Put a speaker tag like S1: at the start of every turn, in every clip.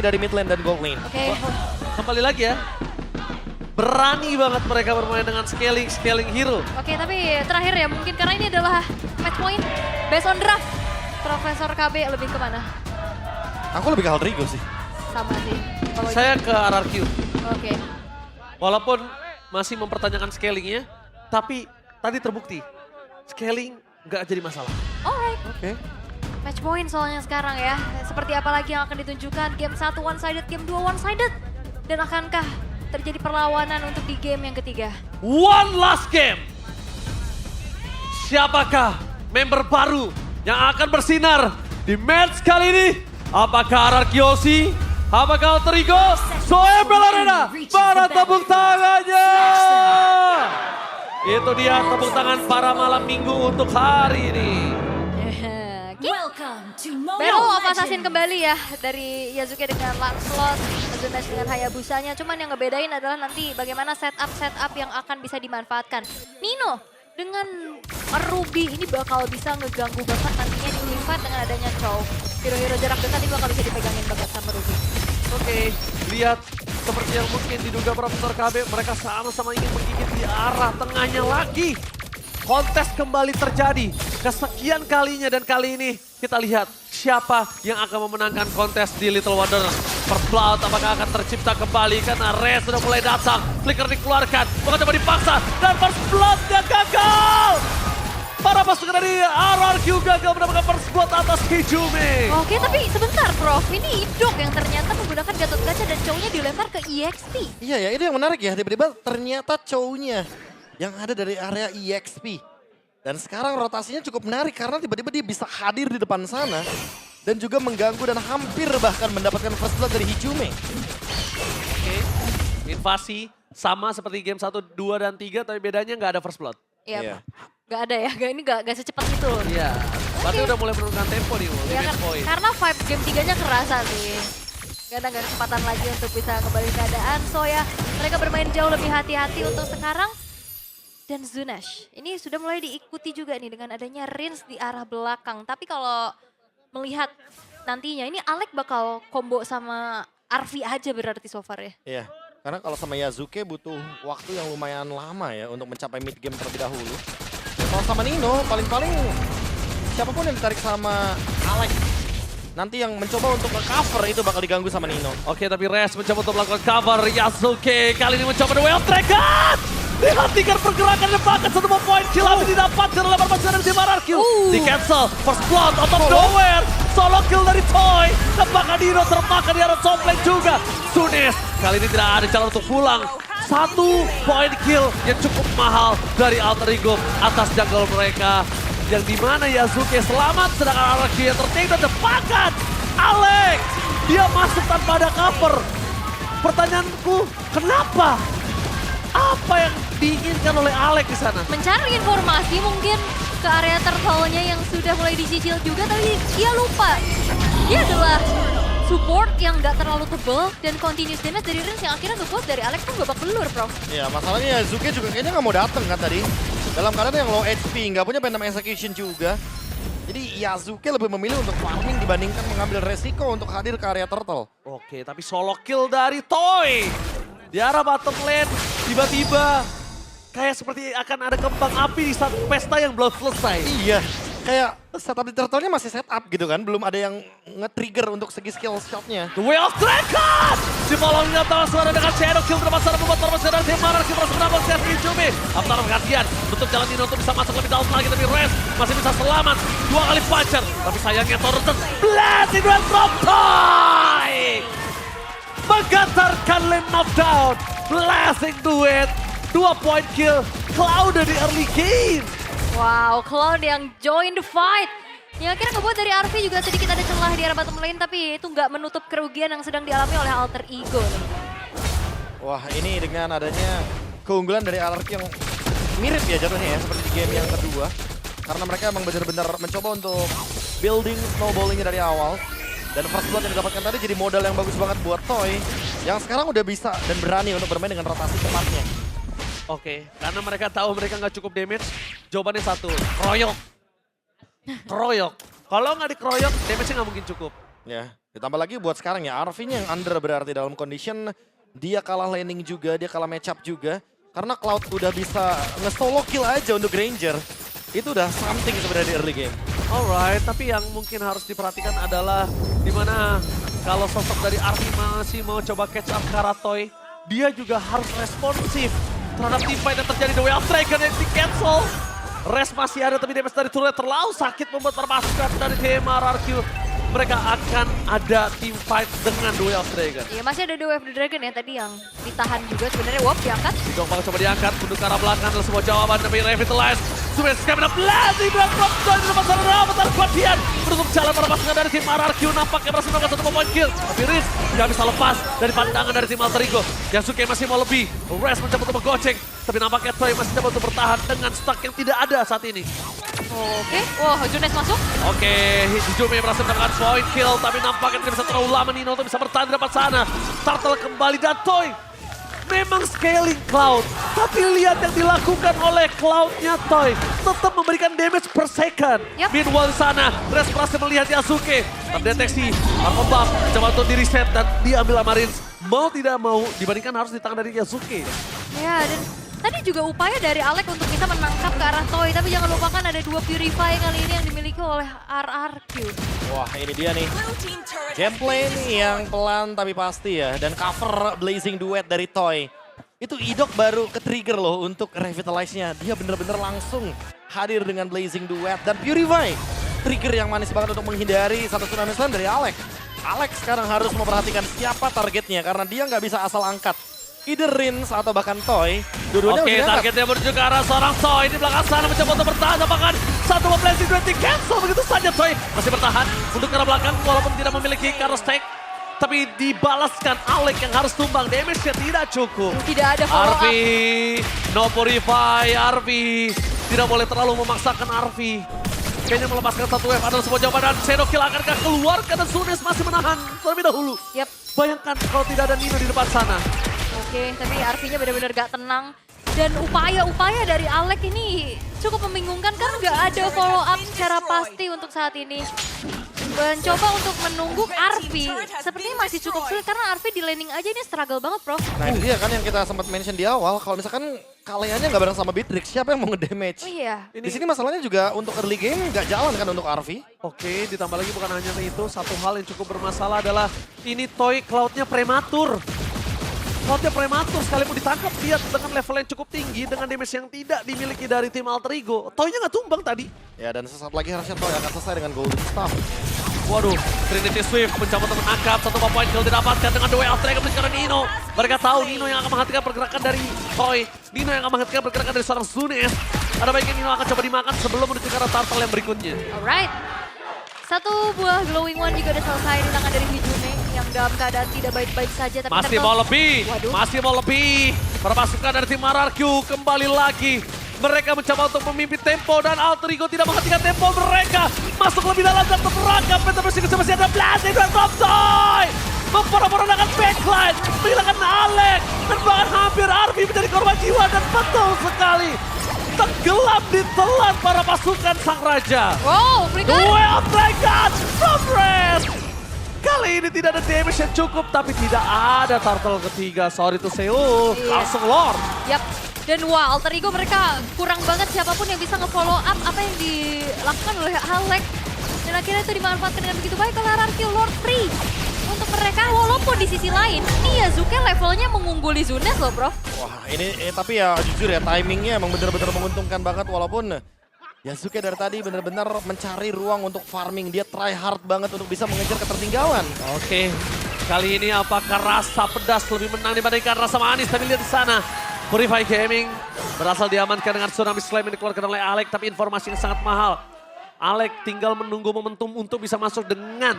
S1: dari mid lane dan gold lane.
S2: Oke.
S3: Kembali lagi ya. Berani banget mereka bermain dengan scaling hero.
S2: Oke, tapi terakhir ya mungkin karena ini adalah match point based on draft. Profesor KB lebih kemana?
S1: Aku lebih ke Haldrigo sih.
S2: Sama sih. Kalau
S3: Saya ke RRQ.
S2: Oke.
S3: Walaupun masih mempertanyakan scalingnya, tapi tadi terbukti scaling nggak jadi masalah.
S2: Alright.
S1: Oke.
S2: Match point soalnya sekarang ya. Seperti apa lagi yang akan ditunjukkan? Game 1 one-sided, game 2 one-sided. Dan akankah terjadi perlawanan untuk di game yang ketiga?
S3: One last game. Siapakah member baru yang akan bersinar di match kali ini? Apakah RRQ Aussie? Apakah Alter Ego? Zoe Bellarina, mana tepuk tangannya? Itu dia tepuk tangan para malam minggu untuk hari ini.
S2: Battle of Assassin kembali ya dari Yasuke dengan Lancelot, Zunash dengan Hayabusanya. Cuman yang ngebedain adalah nanti bagaimana setup yang akan bisa dimanfaatkan. Nino dengan Ruby ini bakal bisa ngeganggu banget nantinya di Ultimate dengan adanya Chow. Hero-hero jarak dekat ini bakal bisa dipegangin banget sama Ruby.
S3: Oke, lihat seperti yang mungkin diduga Profesor KB, mereka sama-sama ingin menggigit di arah tengahnya lagi. Kontes kembali terjadi kesekian kalinya dan kali ini kita lihat siapa yang akan memenangkan kontes di Little Wonder. First Blood apakah akan tercipta kembali karena Rez sudah mulai datang. Flicker dikeluarkan, bukan coba dipaksa dan First Blood-nya gagal. Para pasukan dari RRQ gagal mendapatkan First Blood atas Hijume.
S2: Oke, tapi sebentar Prof, ini Idok yang ternyata menggunakan Gatot Kaca dan Chow-nya dilempar ke EXP.
S1: Iya ya, itu yang menarik ya. Tiba-tiba ternyata Chow-nya yang ada dari area EXP. Dan sekarang rotasinya cukup menarik karena tiba-tiba dia bisa hadir di depan sana. Dan juga mengganggu dan hampir bahkan mendapatkan First Blood dari Hijume.
S3: Oke, invasi sama seperti game 1, 2, dan 3 tapi bedanya nggak ada First Blood.
S2: Iya,
S1: Iya.
S2: nggak ada ya, ini nggak secepat itu.
S3: Iya, berarti udah mulai menurunkan tempo nih,
S2: Ya
S3: limit
S2: kan,
S3: point.
S2: karena vibe game 3-nya kerasa sih. Gak ada kesempatan lagi untuk bisa kembali keadaan. So ya, mereka bermain jauh lebih hati-hati untuk sekarang. Dan Zunash, ini sudah mulai diikuti juga nih dengan adanya Rins di arah belakang. Tapi kalau melihat nantinya, ini Alec bakal combo sama Arvi aja berarti so far ya.
S1: Iya, karena kalau sama Yasuke butuh waktu yang lumayan lama ya untuk mencapai mid game terlebih dahulu. Dan kalau sama Nino, paling-paling siapapun yang ditarik sama Alex, nanti yang mencoba untuk nge-cover itu bakal diganggu sama Nino.
S3: Oke, tapi Rez mencoba untuk melakukan cover. Yasuke kali ini mencoba the way of dragon. Dihentikan pergerakan bahkan satu poin kill tapi didapatkan oleh permainan dari tim RRQ. Di cancel, First Blood out of nowhere. Solo kill dari Toy. Apakah Nino termakan di arah top lane juga. Sunis kali ini tidak ada cara untuk pulang. 1 poin kill yang cukup mahal dari Alter Ego atas jungle mereka. Yang dimana Yasuke selamat sedangkan RRQ yang tertake dan tepakan. Alex, dia masuk tanpa ada cover. Pertanyaanku, kenapa? Apa yang diinginkan oleh Alex di sana?
S2: Mencari informasi mungkin ke area turtle-nya yang sudah mulai dicicil juga, tapi dia lupa. Dia adalah support yang gak terlalu tebal dan continuous damage dari Rins yang akhirnya ngebuat dari Alex tuh babak belur, Prof.
S1: Iya, masalahnya Yasuke juga kayaknya nggak mau dateng kan tadi. Dalam keadaan yang low HP, nggak punya Phantom Execution juga. Jadi Yasuke lebih memilih untuk farming dibandingkan mengambil resiko untuk hadir ke area turtle.
S3: Oke, tapi solo kill dari Toy. Di arah bottom lane, tiba-tiba kayak seperti akan ada kembang api di saat pesta yang belum selesai.
S1: Iya, kayak setup di turtle-nya masih setup gitu kan. Belum ada yang nge-trigger untuk segi skill shot-nya.
S3: The Way of Dragon! Si Polong datang suara dengan Shadow Kill terlepas sana membuat formasi dari tim RRQ terus menambah Chef Hijume. Avatar pergantian, tutup jalan Nino untuk bisa masuk lebih dalam lagi tapi Rez masih bisa selamat. 2 kali puncher, tapi sayangnya Torrent Blessing Red Drop Toy! Menggantarkan lane knockdown, Blessing duet, 2 point kill, Cloud di early game.
S2: Wow, Cloud yang join the fight. Yang akhirnya ngebuat dari RV juga sedikit ada celah di arah bottom lane, tapi itu nggak menutup kerugian yang sedang dialami oleh Alter Ego nih.
S1: Wah, ini dengan adanya keunggulan dari RRQ yang mirip ya jatuhnya ya, seperti di game yang kedua. Karena mereka emang benar-benar mencoba untuk building snowballingnya dari awal. Dan First Blood yang didapatkan tadi jadi modal yang bagus banget buat Toy. Yang sekarang udah bisa dan berani untuk bermain dengan rotasi cepatnya.
S3: Oke, karena mereka tahu mereka nggak cukup damage, jawabannya satu, keroyok. Keroyok. Kalau nggak dikeroyok, damage-nya nggak mungkin cukup.
S1: Ya, Ditambah lagi buat sekarang ya, Arvin yang under berarti dalam condition dia kalah laning juga, dia kalah match up juga. Karena Cloud udah bisa nge-solo kill aja untuk Granger. Itu udah something sebenarnya di early game.
S3: Alright, tapi yang mungkin harus diperhatikan adalah dimana kalau sosok dari Arvin masih mau coba catch up Karatoy, dia juga harus responsif terhadap teamfight yang terjadi. The Way of Dragon yang di cancel. Rest masih ada tapi damage dari turret terlalu sakit membuat para pasukan dari tim RRQ. Mereka akan ada team fight dengan The Way of Dragon.
S2: Iya, masih ada The Way of the Dragon ya tadi yang ditahan juga sebenarnya. Wop, diangkat.
S3: Dongpang coba diangkat, mundur ke arah belakang adalah sebuah jawaban demi Revitalize. Sumes Stamina Blazing dan drop down di depan sana. Bentar Guardian menutup jalan para pasukan dari tim RRQ. Nampaknya berhasil melakukan satu point kill. Tapi Riz nggak bisa lepas dari pandangan dari tim Alter Ego. Yasuke masih mau lebih. Rest mencoba untuk menggoceng. Tapi nampaknya Toy masih dapat untuk bertahan dengan stack yang tidak ada saat ini.
S2: Oke, wah Junes masuk.
S3: Oke, Hijume berhasil mendapatkan point kill, tapi nampaknya tidak bisa terlalu lama Nino untuk bisa bertahan di depan sana. Turtle kembali dan Toy memang scaling Cloud, tapi lihat yang dilakukan oleh Cloud-nya Toy. Tetap memberikan damage per second.
S2: Yep.
S3: Meanwhile di sana, Res berhasil melihat Yasuke. Terdeteksi, Armor Buff coba untuk di reset dan diambil Marines. Mau tidak mau, dibandingkan harus di tangan dari Yasuke.
S2: Ya, dan tadi juga upaya dari Alek untuk bisa menangkap ke arah Toy. Tapi jangan lupakan ada 2 Purify kali ini yang dimiliki oleh RRQ.
S1: Wah ini dia nih. Gameplay nih yang pelan tapi pasti ya. Dan cover Blazing Duet dari Toy. Itu Idok baru ke-trigger loh untuk Revitalize-nya. Dia bener-bener langsung hadir dengan Blazing Duet. Dan Purify, trigger yang manis banget untuk menghindari satu Tsunami Slam dari Alek. Alek sekarang harus memperhatikan siapa targetnya. Karena dia nggak bisa asal angkat. Either Rins atau bahkan Toy. Dua-duanya
S3: Oke,
S1: harus diangkat.
S3: targetnya menuju ke arah seorang Toy. Di belakang sana mencoba untuk bertahan. Apakah satu Blazing Duet di cancel begitu saja Toy. Masih bertahan untuk ke arah belakang walaupun tidak memiliki Karo Stack. Tapi dibalaskan Alek yang harus tumbang. Damage-nya tidak cukup.
S2: Tidak ada follow up.
S3: Arvi, no purify, Arvi. Tidak boleh terlalu memaksakan Arvi. Kayaknya melepaskan satu wave adalah sebuah jawaban dan Shadow Kill akankah keluar karena Sunes masih menahan terlebih dahulu.
S2: Yap.
S3: Bayangkan kalau tidak ada Nino di depan sana.
S2: Oke, tapi Arvi-nya benar-benar gak tenang. Dan upaya-upaya dari Alek ini cukup membingungkan karena gak ada follow up secara pasti untuk saat ini. Mencoba untuk menunggu Arvi, sepertinya masih cukup sulit karena Arvi di laning aja ini struggle banget, Prof.
S1: Nah itu dia kan yang kita sempat mention di awal, kalau misalkan kaliannya nggak bareng sama Beatrix, siapa yang mau ngedamage?
S2: Oh iya.
S1: Di sini masalahnya juga untuk early game nggak jalan kan untuk Arvi.
S3: Oke, ditambah lagi bukan hanya itu, satu hal yang cukup bermasalah adalah ini Toy Cloud-nya prematur. Cloud-nya prematur, sekalipun ditangkap dia dengan level yang cukup tinggi, dengan damage yang tidak dimiliki dari tim Alter Ego. Toy-nya nggak tumbang tadi.
S1: Ya dan sesaat lagi harusnya Toy akan selesai dengan Golden Staff.
S3: Waduh, Trinity Swift mencoba untuk menangkap, satu point kill didapatkan dengan The Way of Dragon mencari Nino. Mereka tahu Nino yang akan menghentikan pergerakan dari Toy. Nino yang akan menghentikan pergerakan dari seorang Sunes. Ada baiknya Nino akan coba dimakan sebelum menuju ke arah Turtle yang berikutnya.
S2: Alright. Satu buah glowing one juga udah selesai di tangan dari Hijume yang dalam keadaan tidak baik-baik saja. Tapi
S3: Masih
S2: Turtle-
S3: mau lebih,
S2: Waduh.
S3: masih mau lebih. Para pasukan dari tim RRQ kembali lagi. Mereka mencoba untuk memimpin tempo dan Alter Ego tidak menghentikan tempo mereka. Masuk lebih dalam dan terperangkap. Pentaversi masih ada Blazing dan Top Toy. Memporak-porandakan backline, menghilangkan Alek. Dan bahkan hampir Arvi menjadi korban jiwa dan betul sekali. Tenggelam ditelan para pasukan Sang Raja.
S2: Wow, flicker.
S3: Way of Dragon from Rest. Kali ini tidak ada damage yang cukup, tapi tidak ada turtle ketiga. Sorry to say,
S2: Iya.
S3: langsung Lord.
S2: Yap. Dan wah, Alter Ego mereka kurang banget siapapun yang bisa nge-follow up apa yang dilakukan oleh Alek. Dan akhirnya itu dimanfaatkan dengan begitu baik oleh RRQ Lord Free. Untuk mereka, walaupun di sisi lain, ini Yasuke levelnya mengungguli Zunes loh, Prof.
S1: Wah ini tapi ya jujur ya timingnya emang bener-bener menguntungkan banget walaupun Yasuke dari tadi bener-bener mencari ruang untuk farming. Dia try hard banget untuk bisa mengejar ketertinggalan.
S3: Oke, kali ini apakah rasa pedas lebih menang dibandingkan rasa manis? Tapi lihat di sana, Purify Gaming berhasil diamankan dengan Tsunami Slam yang dikeluarkan oleh Alek, tapi informasi yang sangat mahal. Alek tinggal menunggu momentum untuk bisa masuk dengan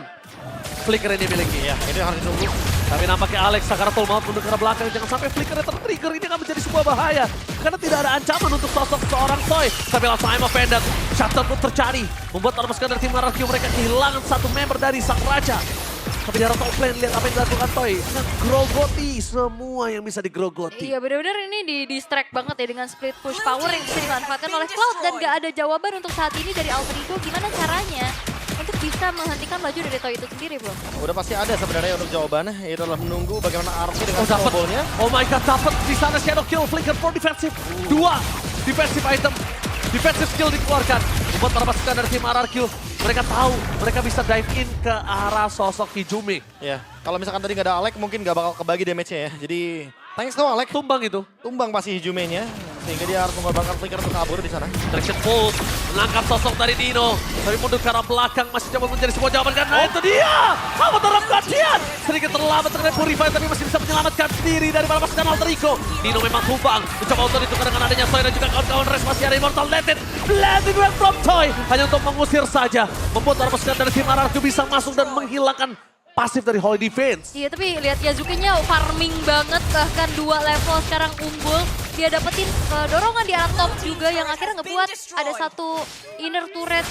S3: flicker yang dimiliki.
S1: Ya ini harus ditunggu.
S3: Tapi nampaknya Alex Sakaratul maut mundur ke belakang. Jangan sampai flickernya tertrigger. Ini akan menjadi sebuah bahaya. Karena tidak ada ancaman untuk sosok seorang Toy. Tapi langsung I'm offended. Shutdown pun terjadi. Membuat para pasukan dari tim RRQ mereka kehilangan satu member dari Sang Raja. Tapi di arah top lane, lihat apa yang dilakukan Toy. Ngegrogoti semua yang bisa digrogoti.
S2: Iya benar-benar ini di-distract banget ya dengan split push power yang bisa dimanfaatkan oleh Cloud. Dan gak ada jawaban untuk saat ini dari Alter Ego gimana caranya untuk bisa menghentikan laju dari Toy itu sendiri, Bro.
S1: Udah pasti ada sebenarnya untuk jawabannya. Itu adalah menunggu bagaimana Arki dengan
S3: Oh, dapat.
S1: snowballnya.
S3: Oh my god, dapat di sana Shadow Kill, Flicker for defensive. 2 defensive item, defensive skill dikeluarkan. Membuat para pasukan dari tim RRQ, mereka tahu mereka bisa dive in ke arah sosok Hijumi.
S1: Ya, kalau misalkan tadi nggak ada Alek mungkin nggak bakal kebagi damage-nya ya. Jadi thanks to Alek,
S3: Tumbang itu.
S1: tumbang pasti Hijumenya. Sehingga dia harus mengorbankan flicker untuk kabur di sana.
S3: Direction Pulse menangkap sosok dari Dino. Tapi mundur ke arah belakang masih coba menjadi sebuah jawaban karena itu dia. Apa terhadap gantian? Sedikit terlambat terkena Purify tapi masih bisa menyelamatkan diri dari para pasukan Alter Ego. Dino memang tumbang. Mencoba untuk ditukar dengan adanya Toy dan juga kawan-kawan Res masih ada Immortal Latin. Blending wave from Toy. Hanya untuk mengusir saja. Membuat para pasukan dari tim RRQ bisa masuk dan menghilangkan pasif dari Holy Defense.
S2: Iya, tapi lihat Yazuki-nya farming banget, bahkan 2 level sekarang unggul. Dia dapetin dorongan di arah top juga yang akhirnya ngebuat ada satu inner turret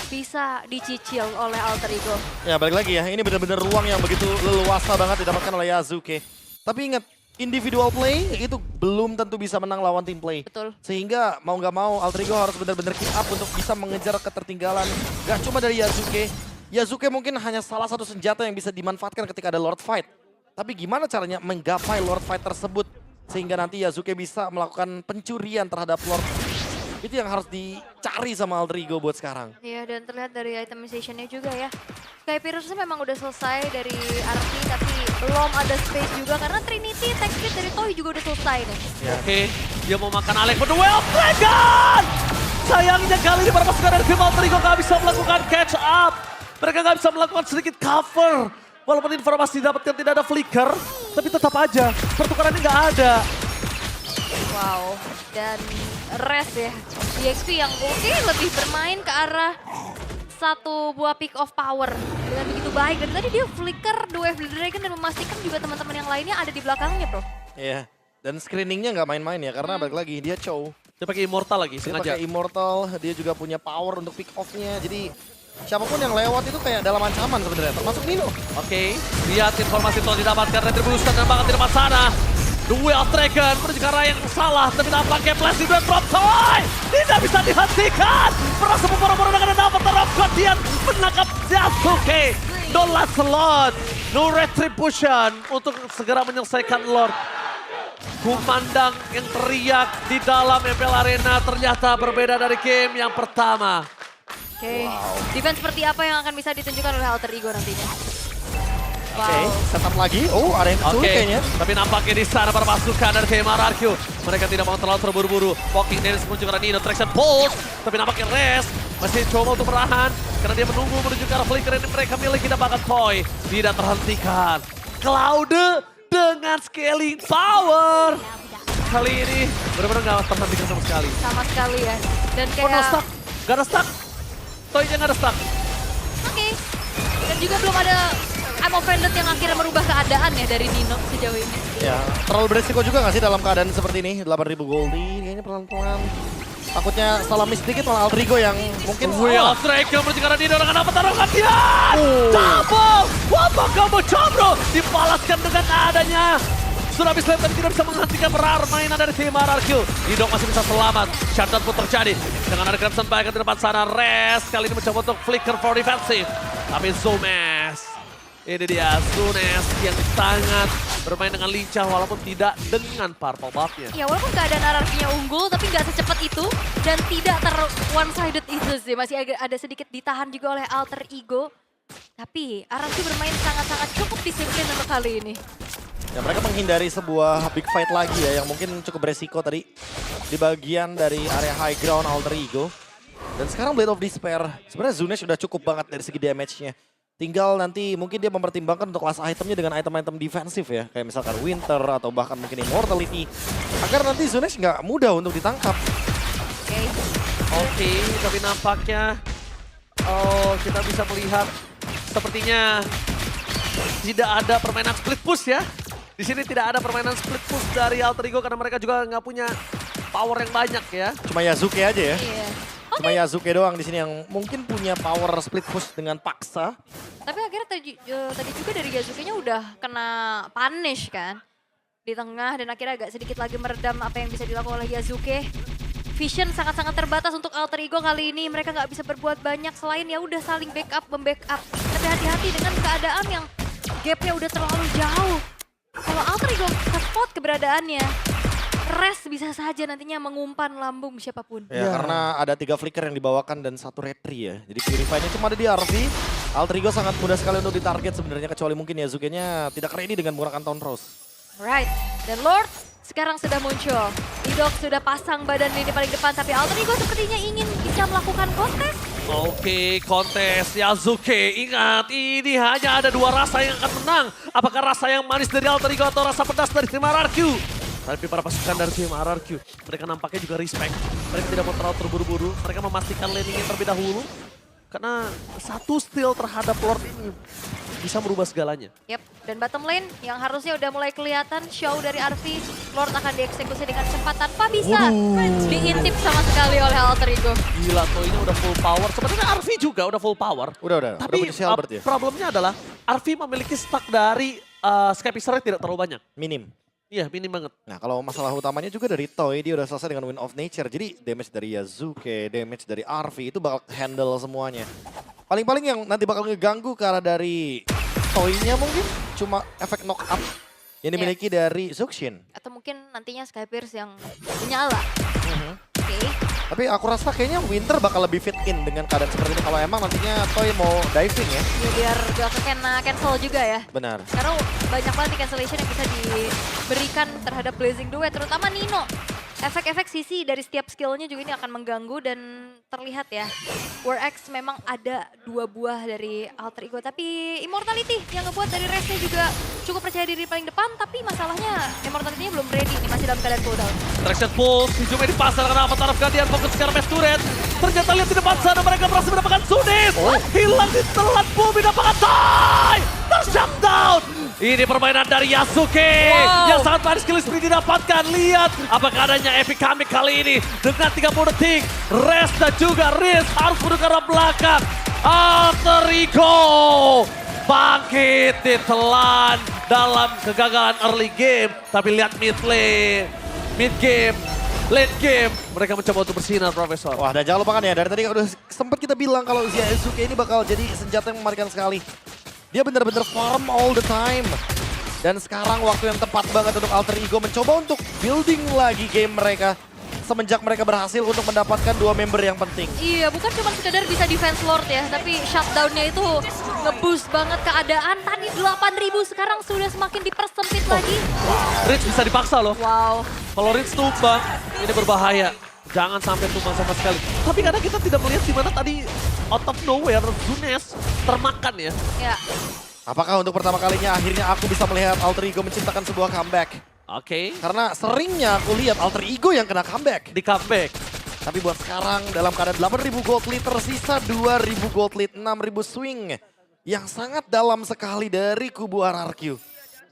S2: bisa dicicil oleh Alter Ego.
S1: Ya balik lagi ya, ini benar-benar ruang yang begitu leluasa banget didapatkan oleh Yasuke. Tapi ingat, individual play itu belum tentu bisa menang lawan team play.
S2: Betul.
S1: Sehingga mau nggak mau Alter Ego harus benar-benar keep up untuk bisa mengejar ketertinggalan. Gak cuma dari Yasuke. Yasuke mungkin hanya salah satu senjata yang bisa dimanfaatkan ketika ada Lord Fight. Tapi gimana caranya menggapai Lord Fight tersebut sehingga nanti Yasuke bisa melakukan pencurian terhadap Lord. Itu yang harus dicari sama Alter Ego buat sekarang.
S2: Iya, dan terlihat dari itemization-nya juga ya. Sky Pierce memang udah selesai dari Arki, tapi belum ada space juga karena Trinity tech speed dari Toy juga udah selesai nih.
S3: Oke, dia mau makan Alek for the Well Dragon! Sayangnya kali ini para pasukan dari tim Alter Ego gak bisa melakukan catch up. Mereka gak bisa melakukan sedikit cover. Walaupun informasi didapatkan tidak ada flicker, tapi tetap aja pertukarannya nggak ada.
S2: Wow, dan Res ya, EXP yang mungkin lebih bermain ke arah satu buah pick of power dengan begitu baik. Dan tadi dia flicker The Wave Dragon dan memastikan juga teman-teman yang lainnya ada di belakangnya, Bro.
S1: Iya, dan screeningnya nggak main-main ya karena balik lagi dia Chow.
S3: Dia pakai Immortal lagi,
S1: Dia
S3: sengaja.
S1: pakai Immortal, dia juga punya power untuk pick off-nya. Jadi siapapun yang lewat itu kayak dalam ancaman sebenarnya, termasuk Nino.
S3: Oke, lihat informasi telah didapatkan Retribution dan banget di depan sana. Duel Dragon menuju ke arah yang salah, tapi tampaknya Flash di from Toy. Tidak bisa dihentikan. Merasa memboro-boro dengan dapat terap Guardian menangkap Yasuke. No last slot, no Retribution untuk segera menyelesaikan Lord. Kumandang yang teriak di dalam MPL Arena ternyata berbeda dari game yang pertama.
S2: Oke, defense seperti apa yang akan bisa ditunjukkan oleh Alter Ego nantinya?
S1: Oke, setup lagi. Oh, ada yang kecil
S3: Oke,
S1: kayaknya.
S3: tapi nampaknya di sana para pasukan dari tim RRQ. Mereka tidak mau terlalu terburu-buru. Walking Dance menuju ke arah Nino, Traction Pulse. Tapi nampaknya Res masih coba untuk merahan. Karena dia menunggu menuju ke arah flicker yang mereka miliki bahkan Toy. Tidak terhentikan. Cloud dengan scaling power. Kali ini benar-benar nggak terhentikan sama sekali.
S2: Sama sekali ya. Dan
S3: Oh, no
S2: kayak,
S3: stuck. Gak ada stuck. Toy-nya nggak ada stuck.
S2: oke. Dan juga belum ada ammo friended yang akhirnya merubah keadaan ya dari Nino sejauh ini.
S1: Ya, terlalu beresiko juga nggak sih dalam keadaan seperti ini? 8.000 goldie, kayaknya pelan-pelan. Takutnya salah miss dikit malah Alter Ego yang mungkin
S3: Will Dragon menuju ke arah Nino dengan apa taruh gantian. Double. Wabah kamu Cobro. Dibalaskan dengan adanya Tsunami Slam tapi tidak bisa menghentikan permainan dari tim RRQ. Didok masih bisa selamat. Shutdown pun terjadi. Dengan ada Crimson Back di depan sana. Res kali ini mencoba untuk flicker for defensive. Tapi Zunes. Ini dia Zunes yang sangat bermain dengan lincah walaupun tidak dengan purple buff-nya.
S2: Ya walaupun keadaan RRQ-nya unggul tapi nggak secepat itu. Dan tidak one-sided itu sih. Masih ada sedikit ditahan juga oleh Alter Ego. Tapi RRQ bermain sangat-sangat cukup disiplin untuk kali ini.
S1: ya mereka menghindari sebuah big fight lagi ya yang mungkin cukup beresiko tadi di bagian dari area high ground Alter Ego. Dan sekarang Blade of Despair, sebenarnya Zunes sudah cukup banget dari segi damage-nya. Tinggal nanti mungkin dia mempertimbangkan untuk kelas itemnya dengan item-item defensif ya. Kayak misalkan Winter atau bahkan mungkin Immortality. Agar nanti Zunes nggak mudah untuk ditangkap.
S2: Oke.
S3: Tapi nampaknya kita bisa melihat sepertinya tidak ada permainan split push ya. Di sini tidak ada permainan split push dari Alter Ego karena mereka juga nggak punya power yang banyak ya.
S1: Cuma Yasuke aja ya.
S2: Iya.
S1: Cuma Yasuke doang di sini yang mungkin punya power split push dengan paksa.
S2: Tapi akhirnya tadi juga dari Yasuke-nya udah kena punish kan. Di tengah dan akhirnya agak sedikit lagi meredam apa yang bisa dilakukan oleh Yasuke. Vision sangat-sangat terbatas untuk Alter Ego kali ini. Mereka nggak bisa berbuat banyak selain ya udah saling backup, membackup. Tapi hati-hati dengan keadaan yang gapnya udah terlalu jauh. Kalau Alter Ego spot keberadaannya, Rest bisa saja nantinya mengumpan lambung siapapun.
S1: Ya, karena ada 3 flicker yang dibawakan dan 1 retri ya. Jadi Purify-nya cuma ada di RV. Alter Ego sangat mudah sekali untuk ditarget sebenarnya, kecuali mungkin Yasuke-nya tidak ready dengan menggunakan Taunt Rose.
S2: Right, dan Lord sekarang sudah muncul. Idok sudah pasang badan di paling depan, tapi Alter Ego sepertinya ingin bisa melakukan kontes.
S3: Oke, kontes Yasuke. Ingat, ini hanya ada 2 rasa yang akan menang. Apakah rasa yang manis dari Alter Ego atau rasa pedas dari tim RRQ? Tapi para pasukan dari tim RRQ, mereka nampaknya juga respect. Mereka tidak mau terlalu terburu-buru. Mereka memastikan landingnya terlebih dahulu. Karena 1 steal terhadap Lord ini bisa merubah segalanya.
S2: Yep, dan bottom lane yang harusnya udah mulai kelihatan show dari RV. Lord akan dieksekusi dengan cepat tanpa bisa diintip sama sekali oleh Alter Ego.
S3: Gila, Toy-nya udah full power. Sebenarnya RV juga udah full power.
S1: Udah
S3: Tapi
S1: punya si Albert ya?
S3: problemnya adalah RV memiliki stack dari Skypicer tidak terlalu banyak.
S1: Minim.
S3: Iya, minim banget.
S1: Nah kalau masalah utamanya juga dari Toy, dia udah selesai dengan Wind of Nature. Jadi damage dari Yasuke, damage dari RV itu bakal handle semuanya. Paling-paling yang nanti bakal ngeganggu karena dari Toy-nya mungkin cuma efek knock up yang dimiliki dari Zuxin.
S2: Atau mungkin nantinya Skypierce yang menyala. Oke.
S1: Tapi aku rasa kayaknya Winter bakal lebih fit in dengan keadaan seperti ini. Kalau emang nantinya Toy mau diving ya.
S2: Ya, biar gak kena cancel juga ya.
S1: Benar.
S2: Karena banyak banget nih cancellation yang bisa diberikan terhadap Blazing Duet, terutama Nino. Efek-efek sisi dari setiap skillnya juga ini akan mengganggu dan terlihat ya. War X memang ada 2 buah dari Alter Ego, tapi Immortality yang ngebuat dari Restnya juga cukup percaya diri paling depan, tapi masalahnya Immortality-nya belum ready nih, masih dalam keadaan cooldown.
S3: Traction Pulse, hijaunya dipasang karena Avatar of Guardian fokus sekarang Mass Turret. Ternyata lihat di depan sana mereka berhasil mendapatkan Sunis. Hilang di telan bumi dapatkan Toy. Ter-shutdown. Ini permainan dari Yasuke yang sangat manis skill speed didapatkan. Lihat apakah adanya epic comeback kali ini dengan 30 detik. Rest dan juga Riz harus mundur ke arah belakang. Alter Ego bangkit ditelan dalam kegagalan early game. Tapi lihat mid lane, mid game, late game. Mereka mencoba untuk bersinar, Profesor.
S1: Wah, dan jangan lupakan ya, dari tadi udah sempat kita bilang kalau Yasuke ini bakal jadi senjata yang mematikan sekali. Dia benar-benar farm all the time. Dan sekarang waktu yang tepat banget untuk Alter Ego mencoba untuk building lagi game mereka. Semenjak mereka berhasil untuk mendapatkan 2 member yang penting.
S2: Iya, bukan cuma sekedar bisa defense Lord ya, tapi shutdown-nya itu nge-boost banget keadaan. Tadi 8.000 sekarang sudah semakin dipersempit lagi.
S3: Rich bisa dipaksa loh.
S2: Wow.
S3: Kalau Rich tumbang, ini berbahaya. Jangan sampai tumbang sama sekali. Tapi karena kita tidak melihat di mana tadi out of nowhere Zunes termakan ya.
S2: Ya.
S1: Apakah untuk pertama kalinya akhirnya aku bisa melihat Alter Ego menciptakan sebuah comeback?
S3: Oke.
S1: Karena seringnya aku lihat Alter Ego yang kena comeback.
S3: Di comeback.
S1: Tapi buat sekarang dalam keadaan 8.000 gold lead tersisa 2.000 gold lead, 6.000 swing. Yang sangat dalam sekali dari kubu RRQ.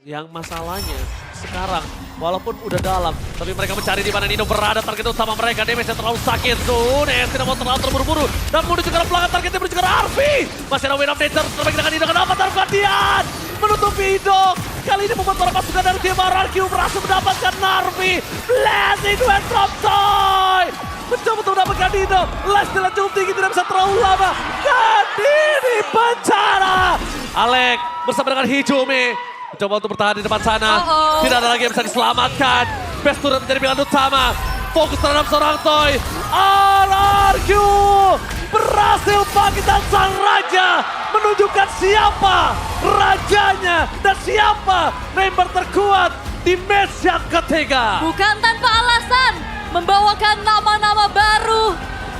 S3: Yang masalahnya sekarang walaupun udah dalam, tapi mereka mencari di mana Nino berada. Target utama mereka, damage-nya terlalu sakit. Zunes tidak mau terlalu terburu-buru dan menuju ke arah belakang, targetnya menuju ke arah Arfi. Masih ada Wind of Nature terbaik dengan Nino, kenapa Avatar Guardian menutupi Idok. Kali ini membuat para pasukan dari tim RRQ berhasil mendapatkan Narvi. Blazing Duet from Toy. Mencoba untuk mendapatkan Nino. Last nya cukup tinggi, tidak bisa terlalu lama. Dan ini bencana. Alek bersama dengan Hijumi coba untuk bertahan di depan sana. Tidak ada lagi yang bisa diselamatkan. Best turret menjadi pilihan utama. Fokus terhadap seorang Toy. RRQ berhasil bangkit dan sang raja menunjukkan siapa rajanya dan siapa member terkuat di match yang ketiga.
S2: Bukan tanpa alasan membawakan nama-nama baru